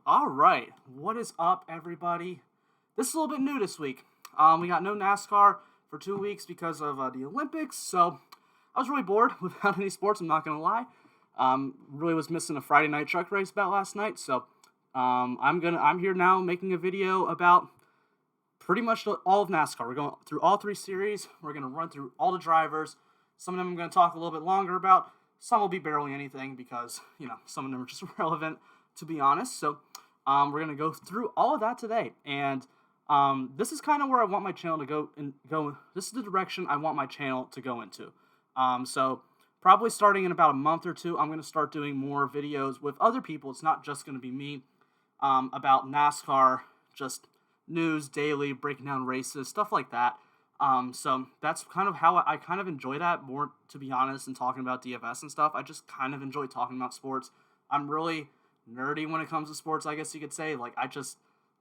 All right, what is up, everybody? This is a little bit new this week. We got no NASCAR for 2 weeks because of the Olympics, so I was really bored without any sports. I'm not gonna lie. Really was missing a Friday night truck race about last night, so I'm here now making a video about pretty much all of NASCAR. We're going through all three series. We're gonna run through all the drivers. Some of them I'm gonna talk a little bit longer about. Some will be barely anything because some of them are just irrelevant, to be honest. So we're gonna go through all of that today, and this is kind of where I want my channel to go. This is the direction I want my channel to go into. So probably starting in about a month or two, I'm gonna start doing more videos with other people. It's not just gonna be me about NASCAR, just news daily, breaking down races, stuff like that. So that's kind of how I kind of enjoy that more, to be honest, than talking about DFS and stuff. I just kind of enjoy talking about sports. I'm really nerdy when it comes to sports, I guess you could say. Like, I just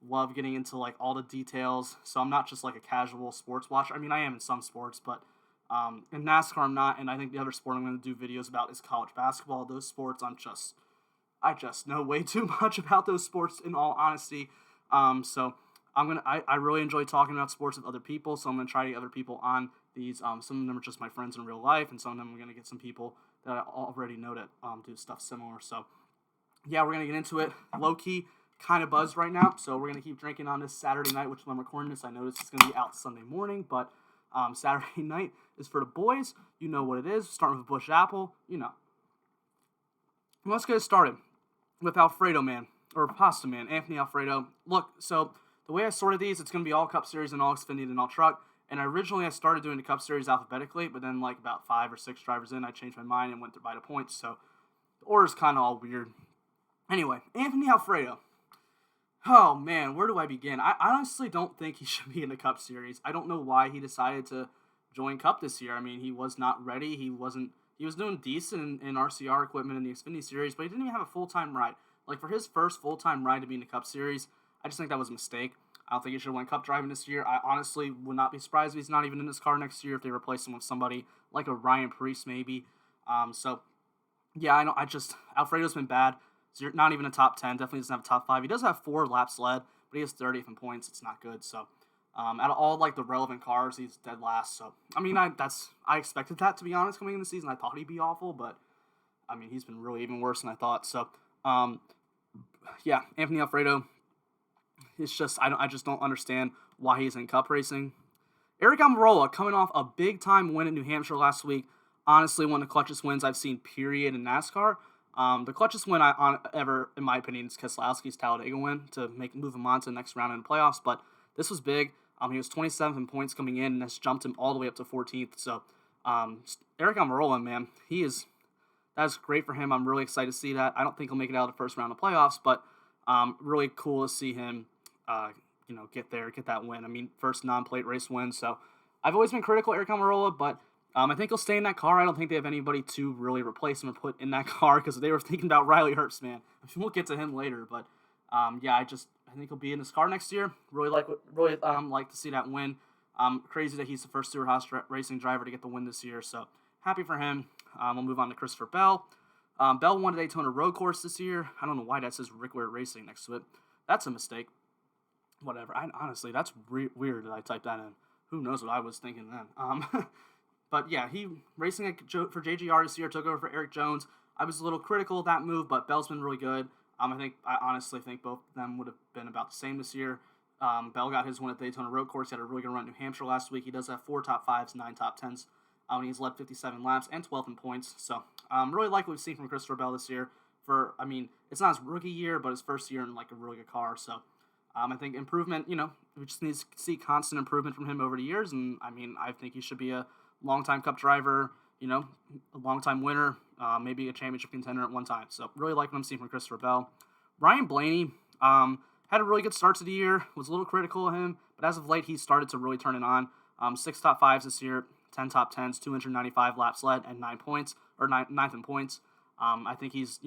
love getting into, like, all the details. So I'm not just, like, a casual sports watcher. I mean, I am in some sports, but in NASCAR I'm not. And I think the other sport I'm going to do videos about is college basketball. Those sports, I just know way too much about those sports, in all honesty. So I really enjoy talking about sports with other people, so I'm gonna try to get other people on these. Some of them are just my friends in real life, and some of them I'm gonna get some people that I already know that do stuff similar. So yeah, we're gonna get into it. Low key, kind of buzzed right now, so we're gonna keep drinking on this Saturday night, which when I'm recording this, I noticed it's gonna be out Sunday morning, but Saturday night is for the boys. You know what it is. Starting with Busch Apple, Let's get started with Alfredo man, or Pasta man, Anthony Alfredo. Look, so the way I sorted these, it's going to be all Cup Series and all Xfinity and all Truck. And originally I started doing the Cup Series alphabetically, but then like about 5 or 6 drivers in, I changed my mind and went by the points. So the order's kind of all weird. Anyway, Anthony Alfredo. Oh man, where do I begin? I honestly don't think he should be in the Cup Series. I don't know why he decided to join Cup this year. I mean, he was not ready. He was doing decent in RCR equipment in the Xfinity Series, but he didn't even have a full-time ride. Like, for his first full-time ride to be in the Cup Series, I just think that was a mistake. I don't think he should have went Cup driving this year. I honestly would not be surprised if he's not even in this car next year if they replace him with somebody like a Ryan Preece maybe. Yeah, I know. Alfredo's been bad. So you're not even a top 10. Definitely doesn't have a top 5. He does have 4 laps led, but he has 30th in points. It's not good. So out of all like the relevant cars, he's dead last. So I mean, I expected that, to be honest, coming in the season. I thought he'd be awful, but I mean, he's been really even worse than I thought. So yeah, Anthony Alfredo. It's just I just don't understand why he's in Cup racing. Aric Almirola coming off a big time win at New Hampshire last week. Honestly, one of the clutchest wins I've seen, period, in NASCAR. The clutchest win ever, in my opinion, is Keselowski's Talladega win to move him on to the next round in the playoffs. But this was big. He was 27th in points coming in, and that's jumped him all the way up to 14th. So Aric Almirola, man, that's great for him. I'm really excited to see that. I don't think he'll make it out of the first round of playoffs, but really cool to see him get that win. I mean, first non-plate race win. So I've always been critical of Aric Almirola, but I think he'll stay in that car. I don't think they have anybody to really replace him or put in that car because they were thinking about Riley Herbst, man. We'll get to him later, but yeah, I think he'll be in this car next year. Really like to see that win. Crazy that he's the first Stewart-Haas racing driver to get the win this year. So happy for him. We'll move on to Christopher Bell. Bell won the Daytona road course this year. I don't know why that says Rick Ware Racing next to it. That's a mistake. Whatever. Honestly, that's weird that I typed that in. Who knows what I was thinking then. But yeah, he racing for JGR this year, took over for Eric Jones. I was a little critical of that move, but Bell's been really good. I honestly think both of them would have been about the same this year. Bell got his win at the Daytona road course. He had a really good run at New Hampshire last week. He does have 4 top 5s, 9 top 10s. He's led 57 laps and 12th in points. So really like what we've seen from Christopher Bell this year. It's not his rookie year, but his first year in like a really good car. So I think improvement, we just need to see constant improvement from him over the years. And I think he should be a long-time Cup driver, a long-time winner, maybe a championship contender at one time. So really like what I'm seeing from Christopher Bell. Ryan Blaney had a really good start to the year, was a little critical of him, but as of late, he's started to really turn it on. 6 top 5s this year, 10 top 10s, 295 laps led, and 9 points, or 9th in points. I think he's,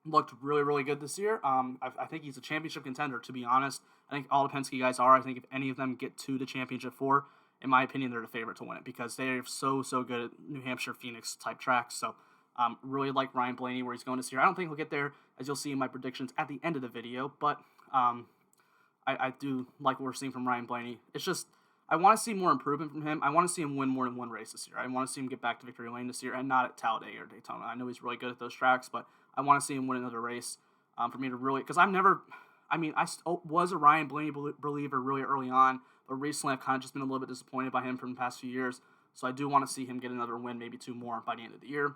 looked really, really good this year. I think he's a championship contender, to be honest. I think all the Penske guys are. I think if any of them get to the championship 4, in my opinion, they're the favorite to win it because they are so good at New Hampshire, Phoenix type tracks. So Really like Ryan Blaney where he's going this year. I don't think he'll get there, as you'll see in my predictions at the end of the video, but I do like what we're seeing from Ryan Blaney. It's just, I want to see more improvement from him. I want to see him win more than one race this year. I want to see him get back to victory lane this year and not at Talladega or Daytona. I know he's really good at those tracks, but I want to see him win another race for me to really, because I was a Ryan Blaney believer really early on, but recently I've kind of just been a little bit disappointed by him from the past few years, so I do want to see him get another win, maybe 2 more by the end of the year.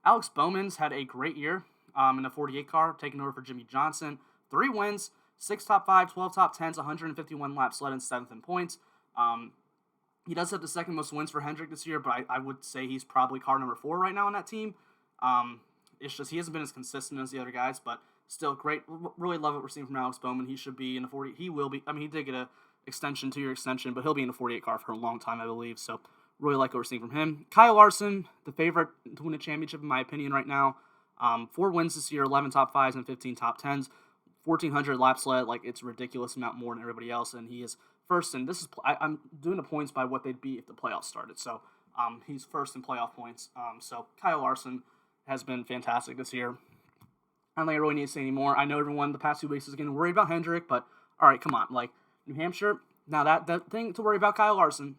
Alex Bowman's had a great year in the 48 car, taking over for Jimmy Johnson. 3 wins, 6 top 5, 12 top 10s, 151 laps led, and 7th in points. He does have the second most wins for Hendrick this year, but I would say he's probably car number 4 right now on that team. It's just he hasn't been as consistent as the other guys, but still great. Really love what we're seeing from Alex Bowman. He should be in the 40. He will be. I mean, he did get a 2-year extension, but he'll be in the 48 car for a long time, I believe. So really like what we're seeing from him. Kyle Larson, the favorite to win a championship in my opinion right now. 4 wins this year, 11 top 5s and 15 top 10s. 1,400 laps led, like it's a ridiculous amount more than everybody else, and he is first. And this is I'm doing the points by what they'd be if the playoffs started. So he's first in playoff points. So Kyle Larson has been fantastic this year. I don't think I really need to say anymore. I know everyone the past 2 weeks is getting worried about Hendrick, but all right, come on, like New Hampshire. Now that thing to worry about Kyle Larson,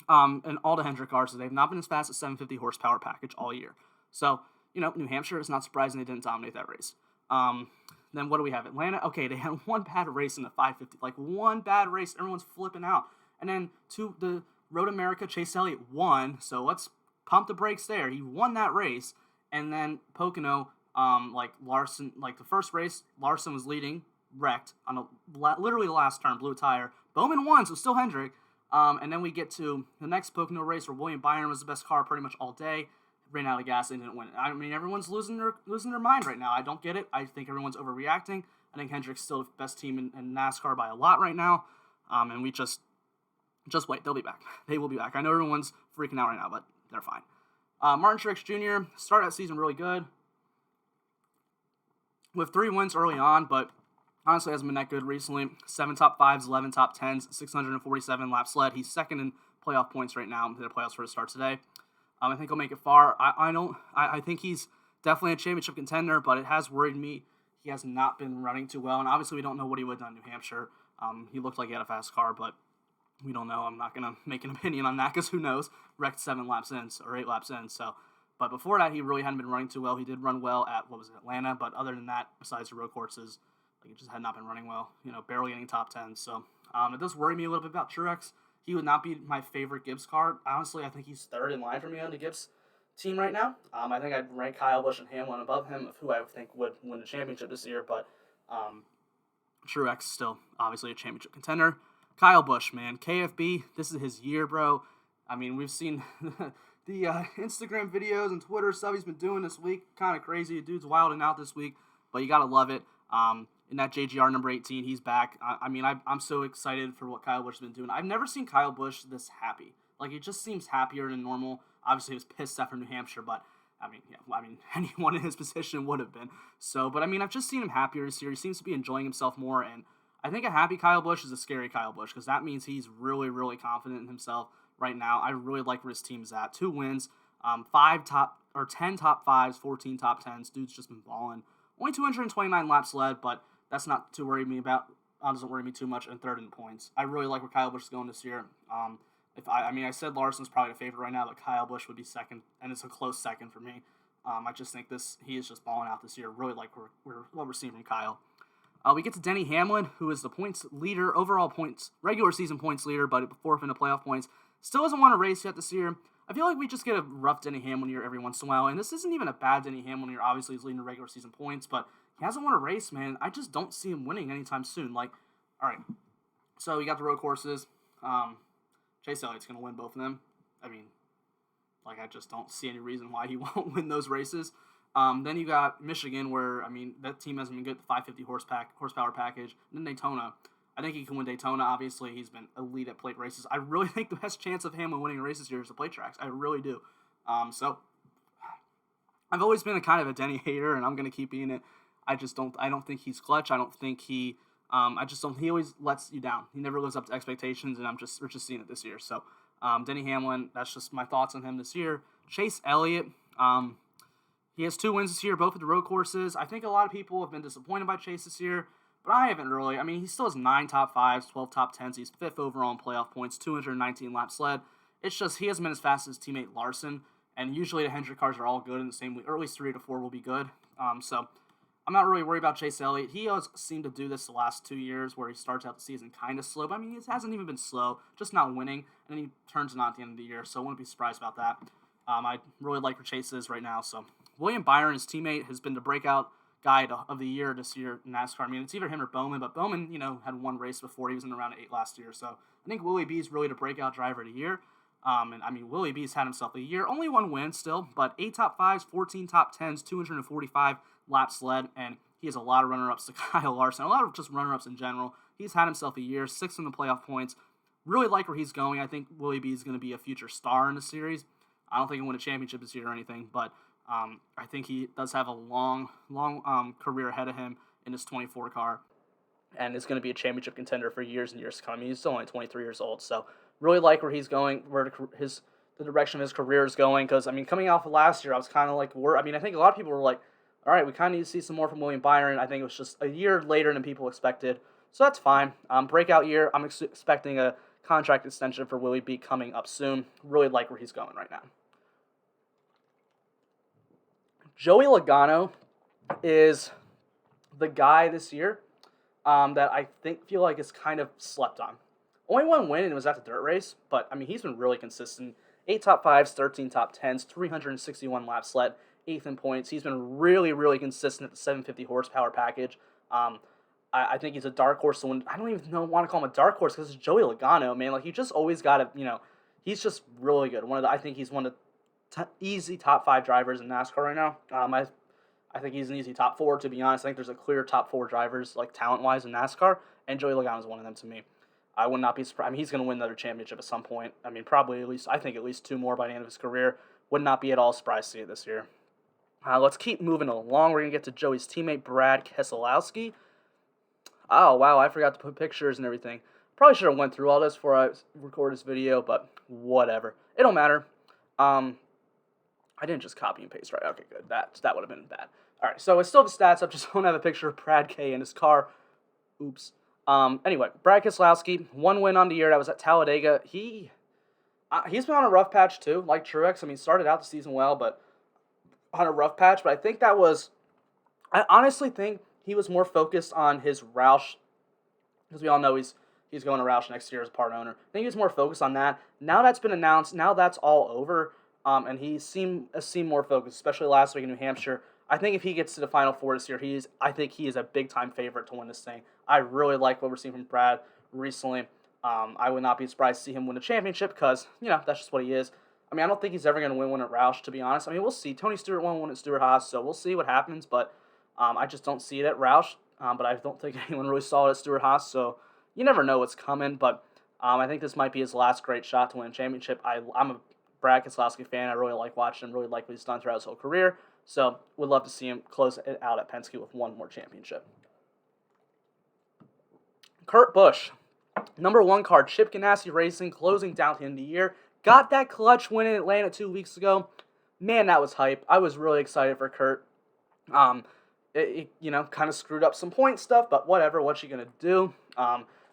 and all the Hendrick cars is they've not been as fast as 750 horsepower package all year. So New Hampshire, it's not surprising they didn't dominate that race. Then what do we have? Atlanta. Okay, they had one bad race in the 550. Like one bad race, everyone's flipping out. And then the Road America, Chase Elliott won. So let's pump the brakes there. He won that race. And then Pocono, Larson, the first race, Larson was leading, wrecked on literally the last turn, blew a tire. Bowman won, so still Hendrick. And then we get to the next Pocono race where William Byron was the best car pretty much all day. Ran out of gas and didn't win. I mean, everyone's losing their mind right now. I don't get it. I think everyone's overreacting. I think Hendrick's still the best team in NASCAR by a lot right now. And we just wait. They'll be back. They will be back. I know everyone's freaking out right now, but they're fine. Martin Truex Jr. started that season really good with 3 wins early on, but honestly hasn't been that good recently. 7 top 5s, 11 top 10s, 647 laps led. He's second in playoff points right now. The playoffs for the start today. I think he'll make it far. I think he's definitely a championship contender, but it has worried me. He has not been running too well, and obviously we don't know what he would have done in New Hampshire. He looked like he had a fast car, but we don't know. I'm not going to make an opinion on that because who knows? Wrecked 7 laps in, or 8 laps in. So, but before that, he really hadn't been running too well. He did run well at, Atlanta, but other than that, besides the road courses, he just had not been running well, barely getting top 10. So it does worry me a little bit about Truex. He would not be my favorite Gibbs car. Honestly, I think he's 3rd in line for me on the Gibbs team right now. I think I'd rank Kyle Busch and Hamlin above him of who I think would win the championship this year, but Truex still obviously a championship contender. Kyle Busch, man, KFB, this is his year, bro. I mean, we've seen the Instagram videos and Twitter stuff he's been doing this week. Kind of crazy. The dude's wilding out this week, but you got to love it. In that JGR number 18, he's back. I'm so excited for what Kyle Busch has been doing. I've never seen Kyle Busch this happy. Like, he just seems happier than normal. Obviously, he was pissed after New Hampshire, but, anyone in his position would have been. So, but, I've just seen him happier this year. He seems to be enjoying himself more, and I think a happy Kyle Busch is a scary Kyle Busch, because that means he's really, really confident in himself right now. I really like where his team is at. 2 wins, 10 top 5s, 14 top 10s. Dude's just been balling. Only 229 laps led, but that's not to worry me about. Doesn't worry me too much. And 3rd in points. I really like where Kyle Busch is going this year. I said Larson's probably the favorite right now, but Kyle Busch would be second, and it's a close second for me. I just think he is just balling out this year. Really like what we're seeing from Kyle. We get to Denny Hamlin, who is the points leader, overall points, regular season points leader, but 4th in the playoff points. Still hasn't won a race yet this year. I feel like we just get a rough Denny Hamlin year every once in a while, and this isn't even a bad Denny Hamlin year. Obviously, he's leading the regular season points, but he hasn't won a race, man. I just don't see him winning anytime soon. All right, so you got the road courses. Chase Elliott's going to win both of them. I just don't see any reason why he won't win those races. Then you got Michigan, where, that team hasn't been good, the 550 horsepower package. And then Daytona. I think he can win Daytona. Obviously, he's been elite at plate races. I really think the best chance of Hamlin winning races here is the plate tracks. I really do. So I've always been a kind of a Denny hater, and I'm going to keep being it. I don't think he's clutch. I don't think he always lets you down. He never lives up to expectations, and we're just seeing it this year. So Denny Hamlin, that's just my thoughts on him this year. Chase Elliott, He has 2 wins this year, both at the road courses. I think a lot of people have been disappointed by Chase this year, but I haven't really. I mean, he still has 9 top 5s, 12 top 10s. He's 5th overall in playoff points, 219 laps led. It's just he hasn't been as fast as his teammate Larson, and usually the Hendrick cars are all good in the same week, or at least 3 to 4 will be good. So I'm not really worried about Chase Elliott. He has seemed to do this the last 2 years where he starts out the season kind of slow. But I mean, it hasn't even been slow, just not winning, and then he turns it on at the end of the year, so I wouldn't be surprised about that. I really like where Chase is right now. So William Byron, his teammate, has been the breakout guy of the year this year in NASCAR. I mean, it's either him or Bowman, but Bowman, had 1 race before. He was in the round of 8 last year. So I think Willie B is really the breakout driver of the year. And I mean, Willie B's had himself a year. Only 1 win still, but 8 top 5s, 14 top 10s, 245 laps led, and he has a lot of runner-ups to Kyle Larson, a lot of just runner-ups in general. He's had himself a year, 6th in the playoff points. Really like where he's going. I think Willie B is going to be a future star in the series. I don't think he'll win a championship this year or anything, but I think he does have a long career ahead of him in his 24 car, and is going to be a championship contender for years and years to come. I mean, he's still only 23 years old, so really like where he's going, where the direction of his career is going, because, I mean, coming off of last year, I was kind of like, I think a lot of people were like, all right, we kind of need to see some more from William Byron. I think it was just a year later than people expected, so that's fine. Breakout year, I'm expecting a contract extension for Willie B coming up soon. Really like where he's going right now. Joey Logano is the guy this year that I feel like is kind of slept on. Only 1 win, and it was at the dirt race, but, I mean, he's been really consistent. 8 top 5s, 13 top 10s, 361 laps led, 8th in points. He's been really, really consistent at the 750 horsepower package. I think he's a dark horse to win. I don't even want to call him a dark horse because it's Joey Logano, man. Like, you just always got to, he's just really good. I think he's one of the easy top 5 drivers in NASCAR right now. I think he's an easy top 4, to be honest. I think there's a clear top 4 drivers, like, talent-wise in NASCAR, and Joey Logano is one of them to me. I would not be surprised. I mean, he's going to win another championship at some point. I mean, probably at least 2 more by the end of his career. Would not be at all surprised to see it this year. Let's keep moving along. We're going to get to Joey's teammate, Brad Keselowski. Oh, wow, I forgot to put pictures and everything. Probably should have went through all this before I recorded this video, but whatever. It don't matter. I didn't just copy and paste, right? Okay, good. That would have been bad. All right, so I still have the stats up. Just don't have a picture of Brad K in his car. Oops. Anyway, Brad Keselowski, 1 win on the year. That was at Talladega. He's been on a rough patch too, like Truex. I mean, started out the season well, but on a rough patch. But I think I honestly think he was more focused on his Roush, because we all know he's going to Roush next year as part owner. I think he was more focused on that. Now that's been announced. Now that's all over. And he seemed more focused, especially last week in New Hampshire. I think if he gets to the Final Four this year, I think he is a big-time favorite to win this thing. I really like what we're seeing from Brad recently. I would not be surprised to see him win a championship because, that's just what he is. I mean, I don't think he's ever going to win one at Roush, to be honest. I mean, we'll see. Tony Stewart won one at Stewart-Haas, so we'll see what happens. But I just don't see it at Roush. But I don't think anyone really saw it at Stewart-Haas, so you never know what's coming. But I think this might be his last great shot to win a championship. I'm a Brad Keselowski fan. I really like watching him, really like what he's done throughout his whole career. So would love to see him close it out at Penske with 1 more championship. Kurt Busch, number 1 car, Chip Ganassi Racing, closing down the end of the year. Got that clutch win in Atlanta 2 weeks ago. Man, that was hype. I was really excited for Kurt. It kind of screwed up some point stuff, but whatever. What's you going to do?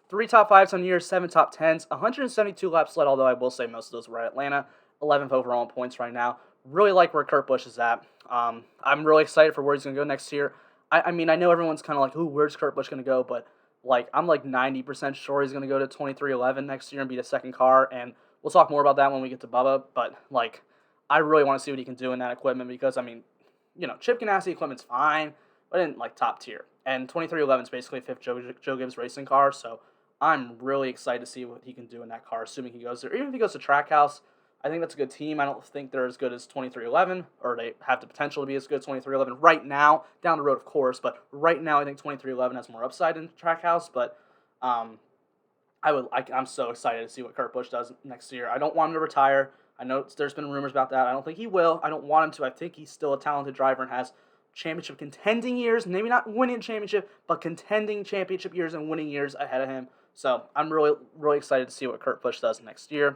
3 top 5s on the year, 7 top 10s, 172 laps led, although I will say most of those were at Atlanta. 11th overall in points right now. Really like where Kurt Busch is at. I'm really excited for where he's going to go next year. I mean, I know everyone's kind of like, where's Kurt Busch going to go? But, I'm 90% sure he's going to go to 2311 next year and be the 2nd car. And we'll talk more about that when we get to Bubba. But, I really want to see what he can do in that equipment because, Chip Ganassi equipment's fine, but in, top tier. And 2311 is basically 5th Joe Gibbs racing car. So, I'm really excited to see what he can do in that car, assuming he goes there. Even if he goes to Trackhouse, I think that's a good team. I don't think they're as good as 2311, or they have the potential to be as good as 2311 right now, down the road, of course. But right now, I think 2311 has more upside in Trackhouse. But I'm so excited to see what Kurt Busch does next year. I don't want him to retire. I know there's been rumors about that. I don't think he will. I don't want him to. I think he's still a talented driver and has championship contending years. Maybe not winning a championship, but contending championship years and winning years ahead of him. So I'm really, really excited to see what Kurt Busch does next year.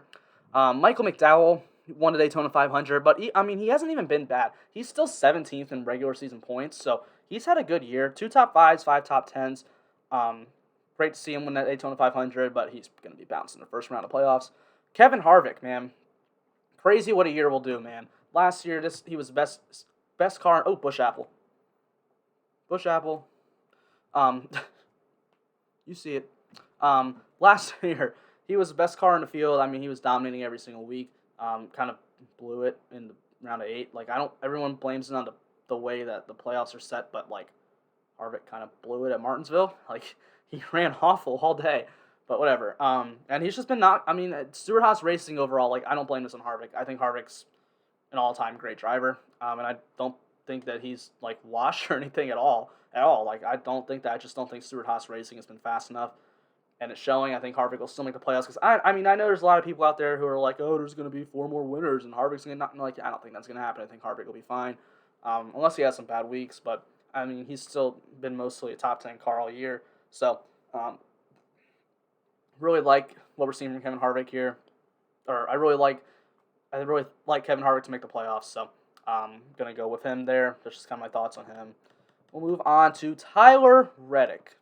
Michael McDowell, won the Daytona 500, but he hasn't even been bad. He's still 17th in regular season points, so he's had a good year. 2 top 5s, 5 top 10s. Great to see him win that Daytona 500, but he's going to be bounced in the first round of playoffs. Kevin Harvick, man. Crazy what a year will do, man. Last year, he was the best car. Oh, Busch Apple. Busch Apple. You see it. Last year, he was the best car in the field. I mean, he was dominating every single week. Kind of blew it in the round of 8. Like, everyone blames it on the way that the playoffs are set, but, like, Harvick kind of blew it at Martinsville. Like, he ran awful all day, but whatever. And he's just been Stewart-Haas Racing overall, like, I don't blame this on Harvick. I think Harvick's an all-time great driver, and I don't think that he's, like, washed or anything at all. Like, I don't think that. I just don't think Stewart-Haas Racing has been fast enough, and it's showing. I think Harvick will still make the playoffs, because, I know there's a lot of people out there who are like, oh, there's going to be 4 more winners, and Harvick's going to not, like, I don't think that's going to happen. I think Harvick will be fine, unless he has some bad weeks, but, I mean, he's still been mostly a top 10 car all year. So, really like what we're seeing from Kevin Harvick here. I really like Kevin Harvick to make the playoffs. So, I'm going to go with him there. That's just kind of my thoughts on him. We'll move on to Tyler Reddick.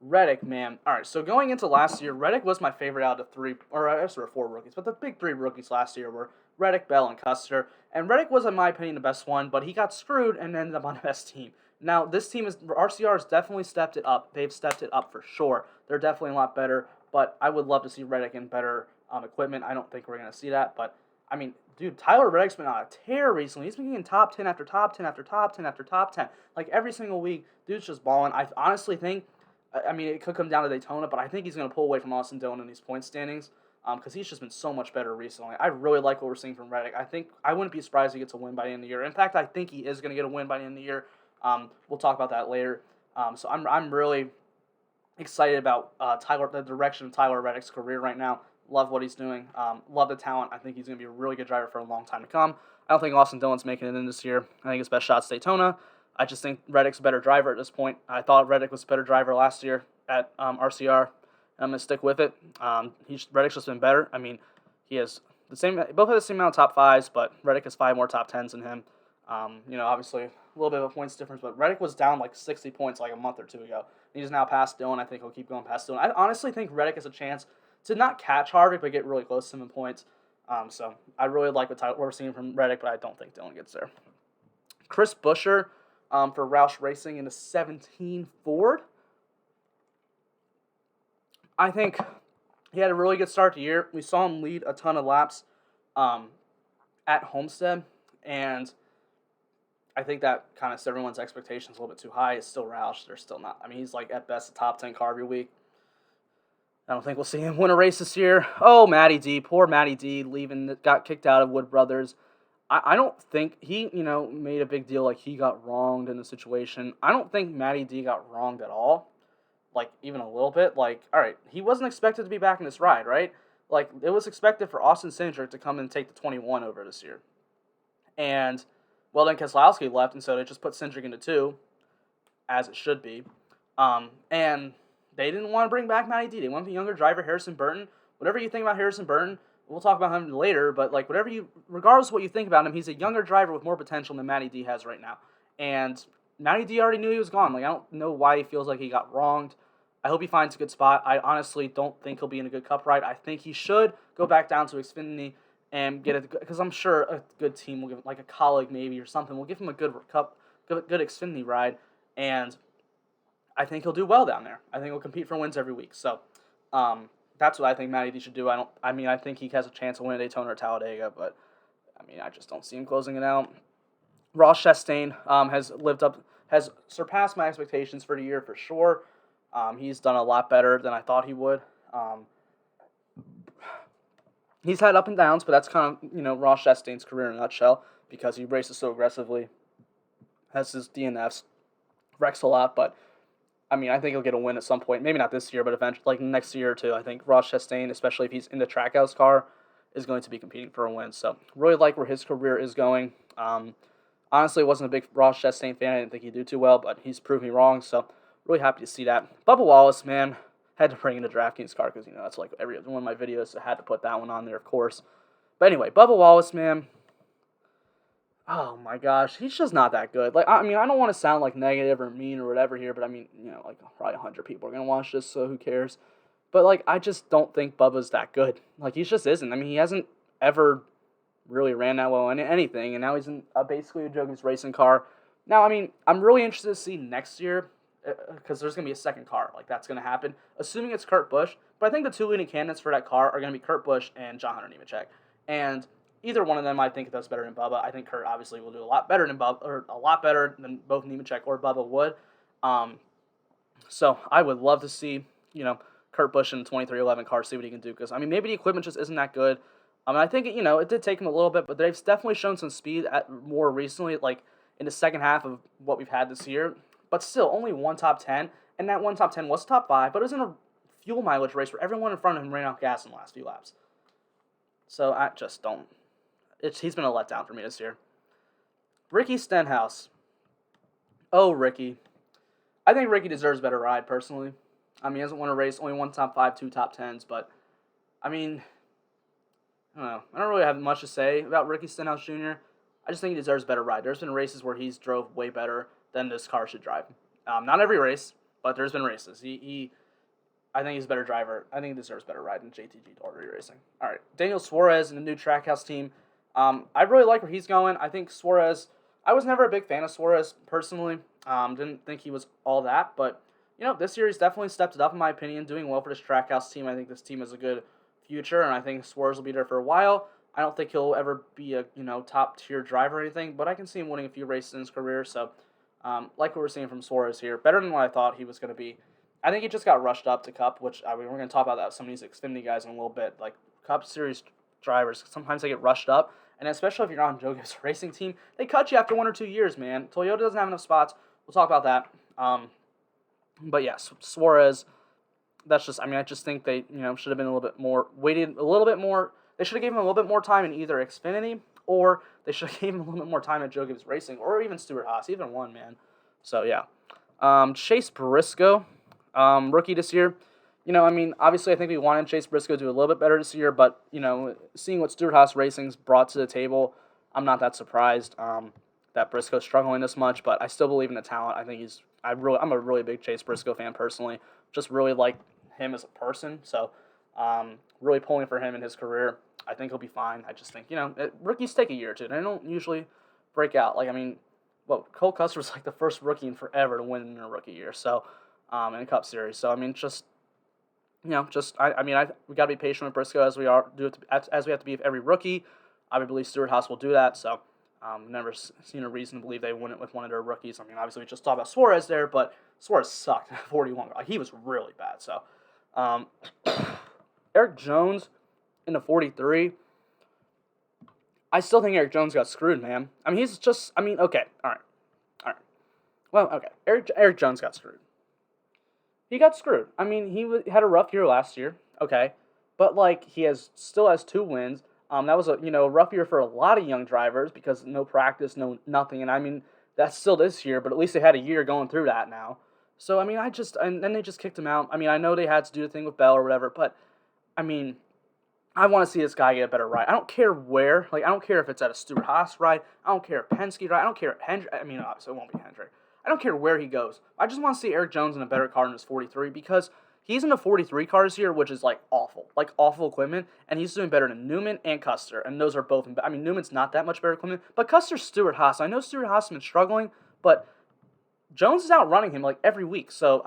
Reddick, man. All right, so going into last year, Reddick was my favorite out of 3, or I guess there were 4 rookies, but the big 3 rookies last year were Reddick, Bell, and Custer. And Reddick was, in my opinion, the best one, but he got screwed and ended up on the best team. Now, this team RCR has definitely stepped it up. They've stepped it up for sure. They're definitely a lot better, but I would love to see Reddick in better equipment. I don't think we're going to see that, but, I mean, dude, Tyler Reddick's been on a tear recently. He's been getting top 10 after top 10 after top 10 after top 10. Like, every single week, dude's just balling. I honestly think, it could come down to Daytona, but I think he's going to pull away from Austin Dillon in these point standings, because he's just been so much better recently. I really like what we're seeing from Reddick. I wouldn't be surprised if he gets a win by the end of the year. In fact, I think he is going to get a win by the end of the year. We'll talk about that later. So I'm really excited about the direction of Tyler Reddick's career right now. Love what he's doing. Love the talent. I think he's going to be a really good driver for a long time to come. I don't think Austin Dillon's making it in this year. I think his best shot's Daytona. I just think Reddick's a better driver at this point. I thought Reddick was a better driver last year at RCR. I'm going to stick with it. Reddick's just been better. I mean, he has both have the same amount of top 5s, but Reddick has 5 more top 10s than him. Obviously a little bit of a points difference, but Reddick was down like 60 points like a month or 2 ago. He's now past Dillon. I think he'll keep going past Dillon. I honestly think Reddick has a chance to not catch Harvick, but get really close to him in points. So I really like what we're seeing from Reddick, but I don't think Dillon gets there. Chris Buescher for Roush Racing in the 17 Ford. I think he had a really good start to the year. We saw him lead a ton of laps at Homestead, and I think that kind of set everyone's expectations a little bit too high. It's still Roush. They're still not. I mean, he's like at best a top 10 car every week. I don't think we'll see him win a race this year. Oh, Matty D. Poor Matty D. Got kicked out of Wood Brothers. I don't think he, made a big deal like he got wronged in the situation. I don't think Matty D got wronged at all. Like, even a little bit. Like, all right, he wasn't expected to be back in this ride, right? Like, it was expected for Austin Cindric to come and take the 21 over this year. And, well, then Keselowski left, and so they just put Cindric into 2, as it should be. And they didn't want to bring back Matty D. They wanted the younger driver, Harrison Burton. Whatever you think about Harrison Burton, we'll talk about him later, but, like, regardless of what you think about him, he's a younger driver with more potential than Matty D has right now. And Matty D already knew he was gone. Like, I don't know why he feels like he got wronged. I hope he finds a good spot. I honestly don't think he'll be in a good Cup ride. I think he should go back down to Xfinity and get it, because I'm sure a good team will give him, like a colleague maybe or something, will give him a good Xfinity ride, and I think he'll do well down there. I think he'll compete for wins every week. So that's what I think Matty D should do. I think he has a chance to win at Daytona or Talladega, but I just don't see him closing it out. Ross Chastain has surpassed my expectations for the year for sure. He's done a lot better than I thought he would. He's had up and downs, but that's kind of, Ross Chastain's career in a nutshell, because he races so aggressively, has his DNFs, wrecks a lot, but, I think he'll get a win at some point. Maybe not this year, but eventually, like next year or two. I think Ross Chastain, especially if he's in the Trackhouse car, is going to be competing for a win. So, really like where his career is going. Honestly, wasn't a big Ross Chastain fan. I didn't think he'd do too well, but he's proved me wrong, so really happy to see that. Bubba Wallace, man, had to bring in the DraftKings car because, that's like every one of my videos. I had to put that one on there, of course. But anyway, Bubba Wallace, man. Oh my gosh, he's just not that good. Like, I mean, I don't want to sound like negative or mean or whatever here, but I mean, like probably 100 people are gonna watch this, so who cares? But like, I just don't think Bubba's that good. Like, he just isn't. I mean, he hasn't ever really ran that well in anything, and now he's in basically a Joker's racing car. Now, I mean, I'm really interested to see next year because there's gonna be a second car. Like, that's gonna happen, assuming it's Kurt Busch. But I think the two leading candidates for that car are gonna be Kurt Busch and John Hunter Nemechek, and either one of them, I think, does better than Bubba. I think Kurt obviously will do a lot better than Bubba, or a lot better than both Nemechek or Bubba would. So I would love to see, Kurt Busch in the 2311 car, see what he can do. Because, I mean, maybe the equipment just isn't that good. I think, it did take him a little bit, but they've definitely shown some speed more recently, like in the second half of what we've had this year. But still, only one top 10, and that one top 10 was top 5, but it was in a fuel mileage race where everyone in front of him ran out of gas in the last few laps. So I just don't. He's been a letdown for me this year. Ricky Stenhouse. Oh, Ricky. I think Ricky deserves a better ride, personally. I mean, he hasn't won a race, only one top 5, 2 top 10s, but, I mean, I don't know. I don't really have much to say about Ricky Stenhouse Jr. I just think he deserves a better ride. There's been races where he's drove way better than this car should drive. Not every race, but there's been races. I think he's a better driver. I think he deserves a better ride than JTG Daugherty Racing. All right, Daniel Suarez and the new Trackhouse team. I really like where he's going. I think Suarez, I was never a big fan of Suarez personally. Didn't think he was all that, but this year he's definitely stepped it up in my opinion, doing well for this Trackhouse team. I think this team has a good future, and I think Suarez will be there for a while. I don't think he'll ever be a top tier driver or anything, but I can see him winning a few races in his career. So, like what we're seeing from Suarez here, better than what I thought he was going to be. I think he just got rushed up to Cup, which we're going to talk about that some of these Xfinity guys in a little bit, like Cup Series drivers. Sometimes they get rushed up. And especially if you're not on Joe Gibbs' racing team, they cut you after 1 or 2 years, man. Toyota doesn't have enough spots. We'll talk about that. But yes, Suarez, that's just, I just think they, should have been a little bit more, waited a little bit more. They should have given him a little bit more time in either Xfinity, or they should have given him a little bit more time at Joe Gibbs Racing, or even Stewart Haas, even one, man. So, yeah. Chase Briscoe, rookie this year. Obviously I think we wanted Chase Briscoe to do a little bit better this year, but, seeing what Stewart Haas Racing's brought to the table, I'm not that surprised that Briscoe's struggling this much, but I still believe in the talent. I think I'm a really big Chase Briscoe fan personally, just really like him as a person, so really pulling for him in his career. I think he'll be fine. I just think, rookies take a year or two. They don't usually break out. Colt Custer was like the first rookie in forever to win in a rookie year, so in a Cup Series. So, we got to be patient with Briscoe as we have to be with every rookie. I believe Stewart Haas will do that, so never seen a reason to believe they wouldn't with one of their rookies. Obviously we just talked about Suarez there, but Suarez sucked at 41. He was really bad, so. Eric Jones in the 43. I still think Eric Jones got screwed, man. He's just, okay, all right. Well, okay, Eric Jones got screwed. He got screwed. He had a rough year last year, okay, but he still has 2 wins. That was a rough year for a lot of young drivers because no practice, no nothing, and that's still this year, but at least they had a year going through that now. So and then they just kicked him out. I know they had to do the thing with Bell or whatever, but I want to see this guy get a better ride. I don't care where. I don't care if it's at a Stewart Haas ride. I don't care if Penske ride. I don't care if Hendrick. Obviously it won't be Hendrick. I don't care where he goes. I just want to see Eric Jones in a better car than his 43 because he's in the 43 cars here, which is awful equipment, and he's doing better than Newman and Custer, and those are both. Newman's not that much better equipment, but Custer's Stewart Haas. I know Stewart Haas has been struggling, but Jones is outrunning him every week. So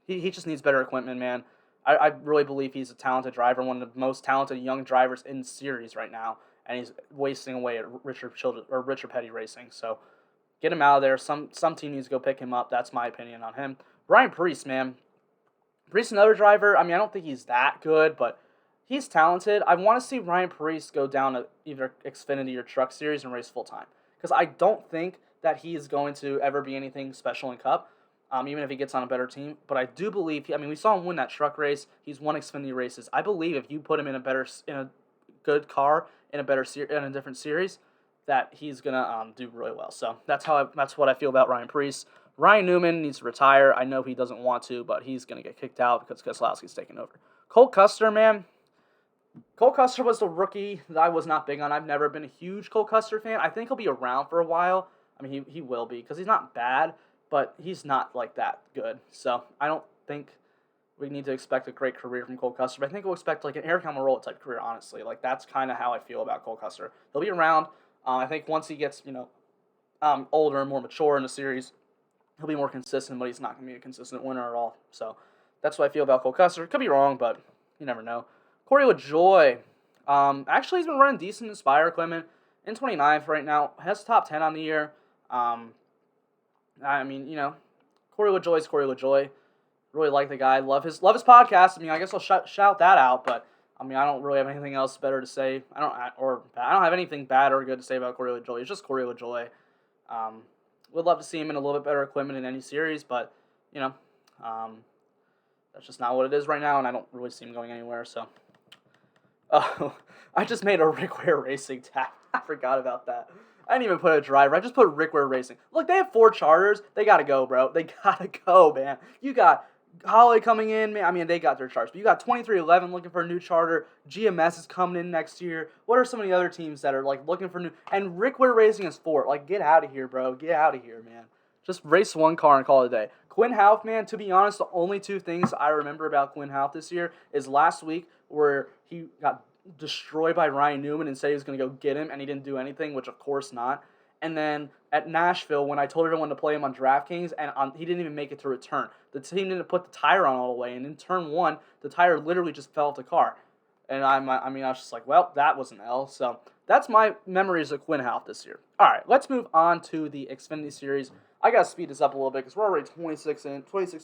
he just needs better equipment, man. I really believe he's a talented driver, one of the most talented young drivers in series right now, and he's wasting away at Richard Petty Racing. So get him out of there. Some team needs to go pick him up. That's my opinion on him. Ryan Preece, man. Preece, another driver. I don't think he's that good, but he's talented. I want to see Ryan Preece go down to either Xfinity or Truck Series and race full-time. Because I don't think that he is going to ever be anything special in Cup, even if he gets on a better team. But I do believe, we saw him win that truck race. He's won Xfinity races. I believe if you put him in a good car, in a different series, that he's going to do really well. So that's what I feel about Ryan Preece. Ryan Newman needs to retire. I know he doesn't want to, but he's going to get kicked out because Keselowski's taking over. Colt Custer, man, Colt Custer was the rookie that I was not big on. I've never been a huge Colt Custer fan. I think he'll be around for a while. I mean, he will be because he's not bad, but he's not like that good. So I don't think we need to expect a great career from Colt Custer. But I think we'll expect like an Eric Almirola type career, honestly. Like that's kind of how I feel about Colt Custer. He'll be around. I think once he gets older and more mature in the series, he'll be more consistent, but he's not going to be a consistent winner at all. So that's what I feel about Colt Custer. Could be wrong, but you never know. Corey LaJoie. Actually, he's been running decent in Spire equipment. In 29th right now. Has top 10 on the year. I mean, Corey LaJoie's Corey LaJoie. Really like the guy. Love his podcast. I mean, I guess I'll shout that out, but I mean, I don't really have anything else better to say. I don't have anything bad or good to say about Corey LaJoie. It's just Corey LaJoie. Would love to see him in a little bit better equipment in any series, but that's just not what it is right now, and I don't really see him going anywhere. So, I just made a Rick Ware Racing tab. I forgot about that. I didn't even put a driver. I just put Rick Ware Racing. Look, they have 4 charters. They gotta go, bro. They gotta go, man. You got Holly coming in, man. I mean, they got their charters. But you got 2311 looking for a new charter. GMS is coming in next year. What are some of the other teams that are like looking for new? And Rick Ware Racing is 4. Like, get out of here, bro. Get out of here, man. Just race one car and call it a day. Quinn Houff, man, to be honest, the only 2 things I remember about Quinn Houff this year is last week where he got destroyed by Ryan Newman and said he was going to go get him, and he didn't do anything, which of course not. And then at Nashville, when I told everyone to play him on DraftKings, and he didn't even make it to return. The team didn't put the tire on all the way, and in turn 1, the tire literally just fell off the car. And I was just like, well, that was an L. So that's my memories of Quinn Houff this year. All right, let's move on to the Xfinity Series. I got to speed this up a little bit because we're already 26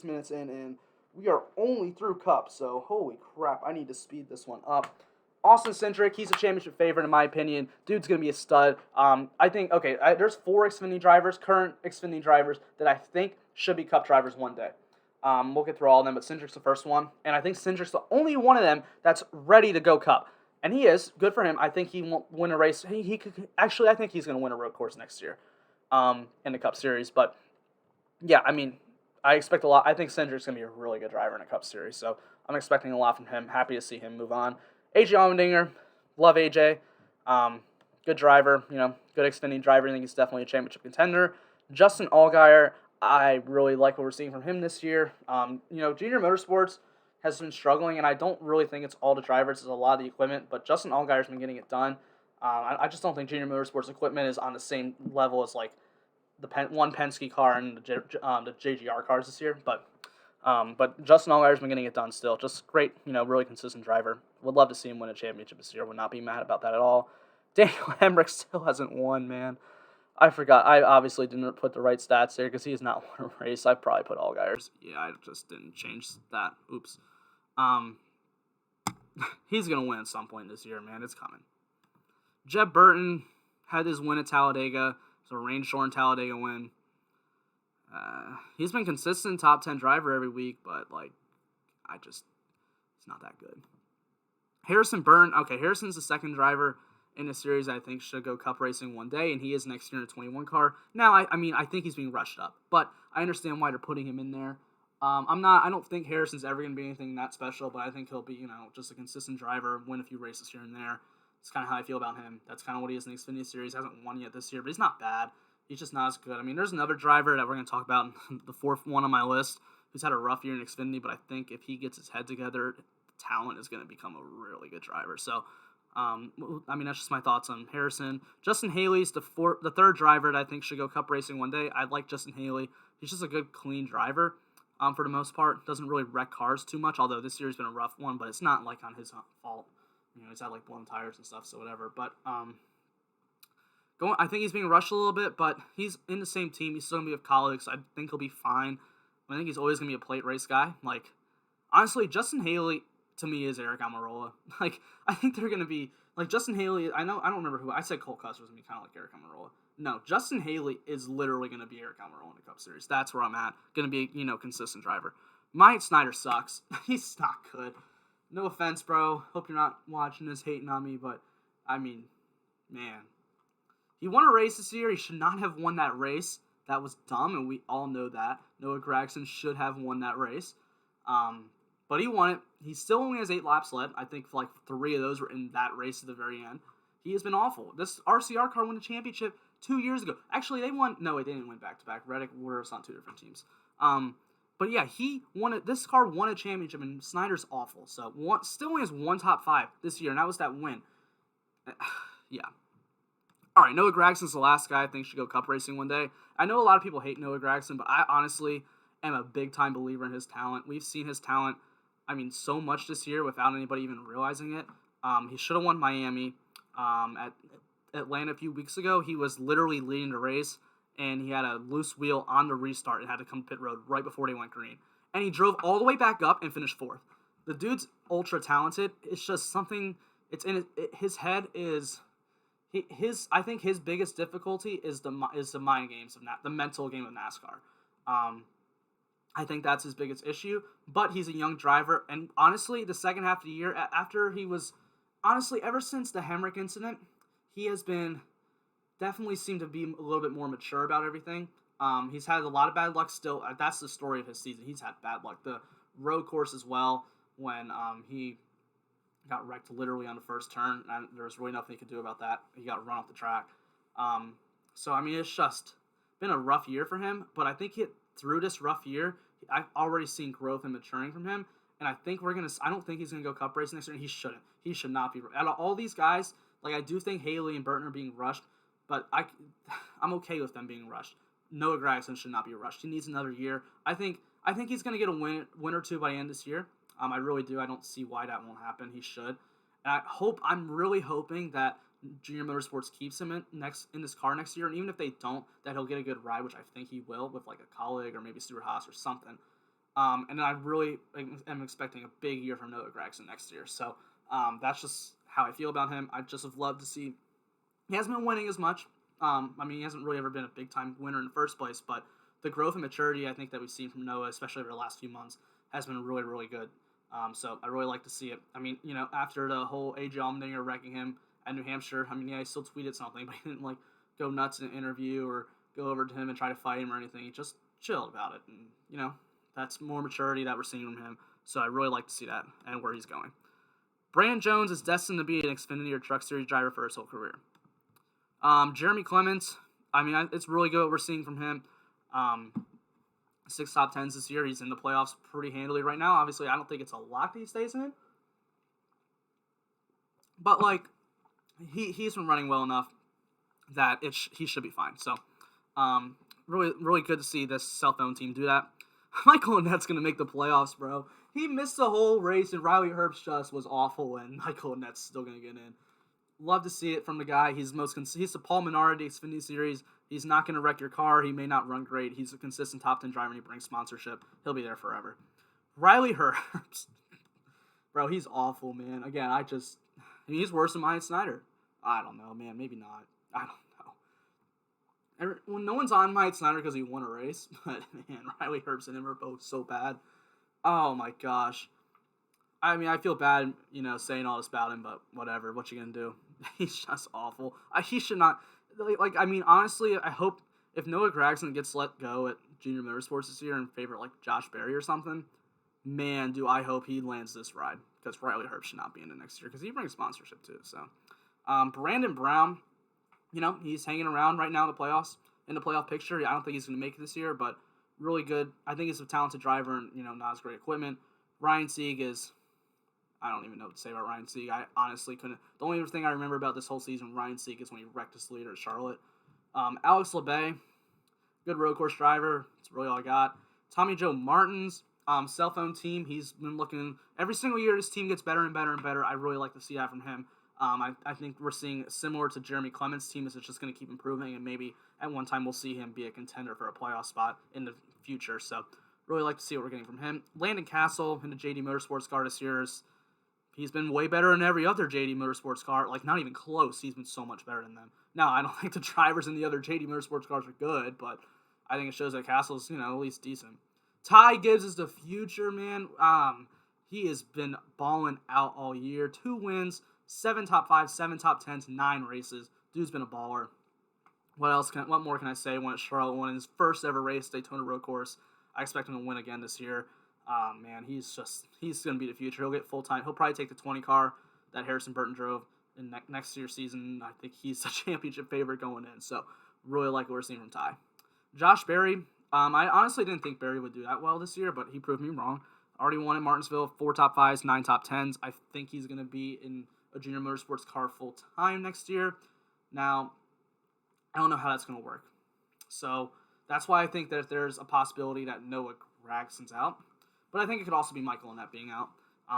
minutes in, and we are only through Cup. So holy crap, I need to speed this one up. Austin Cindric, he's a championship favorite in my opinion. Dude's going to be a stud. I think, there's 4 Xfinity drivers, current Xfinity drivers, that I think should be Cup drivers one day. We'll get through all of them, but Cindric's the first one. And I think Cindric's the only one of them that's ready to go Cup. And he is. Good for him. I think he won't win a race. He could, actually, I think he's going to win a road course next year in the Cup Series. But, yeah, I mean, I expect a lot. I think Cindric's going to be a really good driver in a Cup Series. So I'm expecting a lot from him. Happy to see him move on. AJ Omendinger, love AJ. Good driver, good Xfinity driver. I think he's definitely a championship contender. Justin Allgaier, I really like what we're seeing from him this year. Junior Motorsports has been struggling, and I don't really think it's all the drivers. It's a lot of the equipment, but Justin Allgaier's been getting it done. I just don't think Junior Motorsports equipment is on the same level as like the one Penske car and the JGR cars this year, but Justin Allgaier's been getting it done still. Just great, really consistent driver. Would love to see him win a championship this year. Would not be mad about that at all. Daniel Hamrick still hasn't won, man. I forgot. I obviously didn't put the right stats there because he has not won a race. I probably put Allgaier's. Yeah, I just didn't change that. Oops. He's going to win at some point this year, man. It's coming. Jeb Burton had his win at Talladega. It's a rain-shorn Talladega win. He's been consistent top 10 driver every week, but, it's not that good. Harrison Burton, Harrison's the second driver in the series I think should go Cup racing one day, and he is next year in a 21 car. Now, I think he's being rushed up, but I understand why they're putting him in there. I don't think Harrison's ever going to be anything that special, but I think he'll be, just a consistent driver, win a few races here and there. It's kind of how I feel about him. That's kind of what he is in the Xfinity Series. He hasn't won yet this year, but he's not bad. He's just not as good. There's another driver that we're going to talk about, the 4th one on my list, who's had a rough year in Xfinity, but I think if he gets his head together, talent is going to become a really good driver. So, that's just my thoughts on Harrison. Justin Haley's the 3rd driver that I think should go Cup racing one day. I like Justin Haley. He's just a good, clean driver for the most part. Doesn't really wreck cars too much, although this year's been a rough one, but it's not on his fault. He's had blown tires and stuff, so whatever. But I think he's being rushed a little bit, but he's in the same team. He's still going to be with colleagues. So I think he'll be fine. I think he's always going to be a plate race guy. Honestly, Justin Haley, to me, is Eric Almirola. I think they're going to be, Justin Haley, I don't remember who, I said Colt Custer was going to be kind of like Eric Almirola. No, Justin Haley is literally going to be Eric Almirola in the Cup Series. That's where I'm at. Going to be, consistent driver. Myatt Snider sucks. He's not good. No offense, bro. Hope you're not watching this hating on me, but, man. He won a race this year. He should not have won that race. That was dumb, and we all know that. Noah Graxson should have won that race. But he won it. He still only has 8 laps left. I think like 3 of those were in that race at the very end. He has been awful. This RCR car won a championship 2 years ago. Actually, they won. No, wait, they didn't win back-to-back. Reddick, Waters on 2 different teams. But yeah, he won it. This car won a championship, and Snyder's awful. So still only has 1 top 5 this year, and that was that win. Yeah. All right, Noah Graxson's the last guy I think should go cup racing one day. I know a lot of people hate Noah Graxson, but I honestly am a big-time believer in his talent. We've seen his talent, so much this year without anybody even realizing it. He should have won Miami. At Atlanta a few weeks ago, he was literally leading the race, and he had a loose wheel on the restart and had to come pit road right before they went green. And he drove all the way back up and finished 4th. The dude's ultra talented. It's just something. It's in his head is. I think his biggest difficulty is the mind games of the mental game of NASCAR. I think that's his biggest issue. But he's a young driver, and honestly, the second half of the year, after he was, ever since the Hamrick incident, he has been definitely seemed to be a little bit more mature about everything. He's had a lot of bad luck still. That's the story of his season. He's had bad luck. The road course as well, when he got wrecked literally on the first turn, and there was really nothing he could do about that. He got run off the track. So, it's just been a rough year for him, but I think through this rough year, I've already seen growth and maturing from him, and I think I don't think he's going to go cup racing next year, and he shouldn't. He should not be. Out of all these guys, I do think Haley and Burton are being rushed, but I'm okay with them being rushed. Noah Graxson should not be rushed. He needs another year. I think he's going to get a win or two by the end of this year. I really do. I don't see why that won't happen. He should. And I'm really hoping that Junior Motorsports keeps him in this car next year, and even if they don't, that he'll get a good ride, which I think he will, with a colleague or maybe Stuart Haas or something. And I really am expecting a big year from Noah Graxson next year. So that's just how I feel about him. I just have loved to see. He hasn't been winning as much. He hasn't really ever been a big-time winner in the first place, but the growth and maturity I think that we've seen from Noah, especially over the last few months, has been really, really good. So I really like to see it. After the whole AJ Omendinger wrecking him at New Hampshire, he still tweeted something, but he didn't, go nuts in an interview or go over to him and try to fight him or anything. He just chilled about it. And, that's more maturity that we're seeing from him. So I really like to see that and where he's going. Brandon Jones is destined to be an Xfinity or Truck Series driver for his whole career. Jeremy Clements, it's really good what we're seeing from him. 6 top 10s this year. He's in the playoffs pretty handily right now. Obviously, I don't think it's a lock that he stays in it. But, he's been running well enough that he should be fine. So, really, really good to see this self-owned team do that. Michael Annette's going to make the playoffs, bro. He missed the whole race, and Riley Herbst just was awful, and Michael Annette's still going to get in. Love to see it from the guy. He's the Paul Menard of the Xfinity Series. He's not going to wreck your car. He may not run great. He's a consistent top 10 driver, and he brings sponsorship. He'll be there forever. Riley Herbst. Bro, he's awful, man. Again, he's worse than Myatt Snider. I don't know, man. Maybe not. I don't know. Well, no one's on Myatt Snider because he won a race, but, man, Riley Herbst and him are both so bad. Oh, my gosh. I feel bad, saying all this about him, but whatever. What you gonna do? He's just awful. He should not. Honestly, I hope if Noah Graxson gets let go at Junior Motorsports this year in favor of, Josh Berry or something, man, do I hope he lands this ride, because Riley Herbst should not be in it next year, because he brings sponsorship too. So, Brandon Brown, he's hanging around right now in the playoff picture. I don't think he's gonna make it this year, but really good. I think he's a talented driver and not as great equipment. Ryan Sieg is. I don't even know what to say about Ryan Sieg. I honestly couldn't. The only thing I remember about this whole season, Ryan Sieg, is when he wrecked his leader at Charlotte. Alex LeBay, good road course driver. That's really all I got. Tommy Joe Martins, cell-phone team. He's been looking every single year. His team gets better and better and better. I really like to see that from him. I think we're seeing similar to Jeremy Clements' team. Is it's just going to keep improving, and maybe at one time we'll see him be a contender for a playoff spot in the future. So really like to see what we're getting from him. Landon Castle in the JD Motorsports car this year he's been way better than every other JD Motorsports car. Not even close. He's been so much better than them. Now, I don't think the drivers in the other JD Motorsports cars are good, but I think it shows that Castle's, at least decent. Ty Gibbs is the future, man. He has been balling out all year. 2 wins, 7 top 5s, 7 top 10s, 9 races. Dude's been a baller. What more can I say? Won at Charlotte, won his first ever race, Daytona road course. I expect him to win again this year. Man, he's going to be the future. He'll get full-time. He'll probably take the 20 car that Harrison Burton drove in next year's season. I think he's a championship favorite going in. So, really like what we're seeing from Ty. Josh Berry. I honestly didn't think Berry would do that well this year, but he proved me wrong. Already won at Martinsville, 4 top 5s, 9 top 10s. I think he's going to be in a junior motorsports car full-time next year. Now, I don't know how that's going to work. So, that's why I think that there's a possibility that Noah Graxson's out. But I think it could also be Michael Annett being out.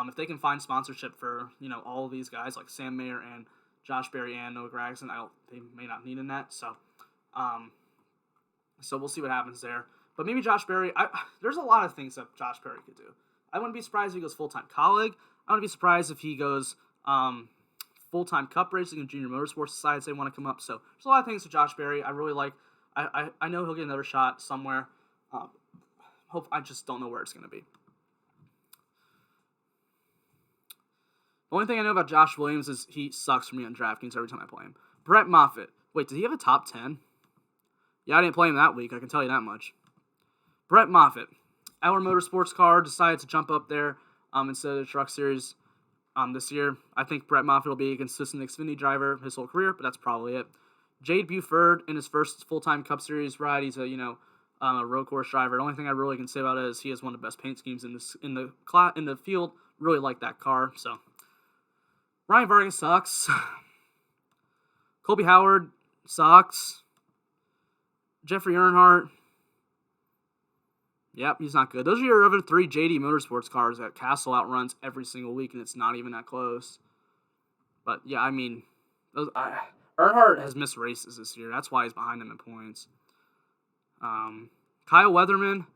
If they can find sponsorship for, all of these guys like Sam Mayer and Josh Berry and Noah Graxson, they may not need Annett. So we'll see what happens there. But maybe Josh Berry, there's a lot of things that Josh Berry could do. I wouldn't be surprised if he goes full-time colleague. I wouldn't be surprised if he goes full-time cup racing and junior motorsports decides they want to come up. So there's a lot of things with Josh Berry I really like. I know he'll get another shot somewhere. I just don't know where it's going to be. The only thing I know about Josh Williams is he sucks for me on DraftKings every time I play him. Brett Moffatt. Wait, did he have a top 10? Yeah, I didn't play him that week. I can tell you that much. Brett Moffatt. Our Motorsports car decided to jump up there instead of the Truck Series this year. I think Brett Moffatt will be a consistent Xfinity driver his whole career, but that's probably it. Jade Buford in his first full-time Cup Series ride. He's a road course driver. The only thing I really can say about it is he has one of the best paint schemes in the field. Really like that car. So Ryan Vargas sucks. Colby Howard sucks. Jeffrey Earnhardt. Yep, he's not good. Those are your other 3 JD Motorsports cars that Castle outruns every single week, and it's not even that close. But, yeah, I mean, Earnhardt has missed races this year. That's why he's behind them in points. Kyle Weatherman.